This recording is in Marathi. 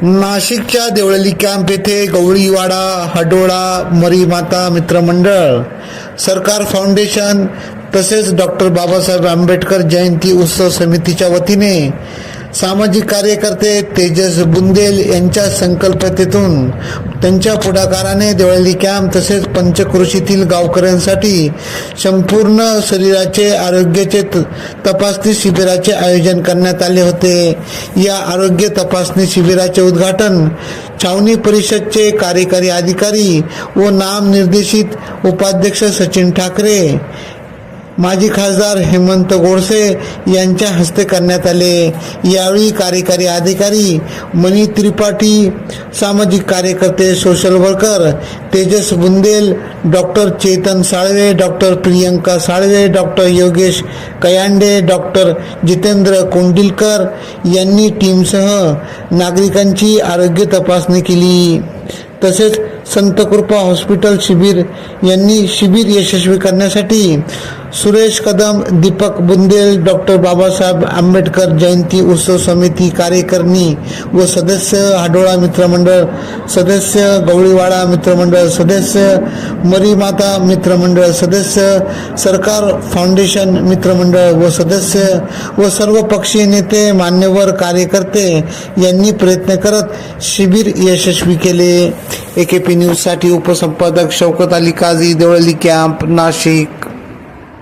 नाशिकच्या देवळली कॅम्प येथे गवळीवाडा हडोळा मरीमाता मित्रमंडळ सरकार फाउंडेशन तसेच डॉक्टर बाबासाहेब आंबेडकर जयंती उत्सव समितीच्या वतीने सामाजिक कार्यकर्ते तेजस बुंदेल यांच्या संकल्पनेतून त्यांच्या पुढाकाराने देवळली कॅम्प तसेच पंचक्रोशीतील गावकऱ्यांसाठी संपूर्ण शरीराचे आरोग्याचे तपासणी शिबिराचे आयोजन करण्यात आले होते। या आरोग्य तपासणी शिबिराचे उद्घाटन छावणी परिषदचे कार्यकारी अधिकारी व नामनिर्देशित उपाध्यक्ष सचिन ठाकरे, माजी खासदार हेमंत गोडसे यांच्या हस्ते करण्यात आले। यावेळी कार्यकारी अधिकारी मनी त्रिपाठी, सामाजिक कार्यकर्ते social worker Tejas Bundel, doctor Chetan Salve, doctor Priyanka Salve, doctor Yogesh Kayande, doctor Jitendra Kondilkar यांनी टीमसह नागरिकांची आरोग्य तपासणी केली। तसेच संतकृपा हॉस्पिटल यांनी शिबिर यशस्वी करण्यासाठी सुरेश कदम, दीपक बुंदेल, डॉक्टर बाबासाहेब आंबेडकर जयंती उत्सव समिती कार्यकारिणी व सदस्य, हडोळा मित्रमंडळ सदस्य, गवळीवाडा मित्रमंडळ सदस्य, मरीमाता मित्रमंडळ सदस्य, सरकार फाउंडेशन मित्रमंडळ व सदस्य व सर्व पक्षीय नेते, मान्यवर कार्यकर्ते यांनी प्रयत्न करत शिबिर यशस्वी केले। AKP न्यूज साठी उपसंपादक शौकत अली काझी, देवळली कॅम्प, नाशिक।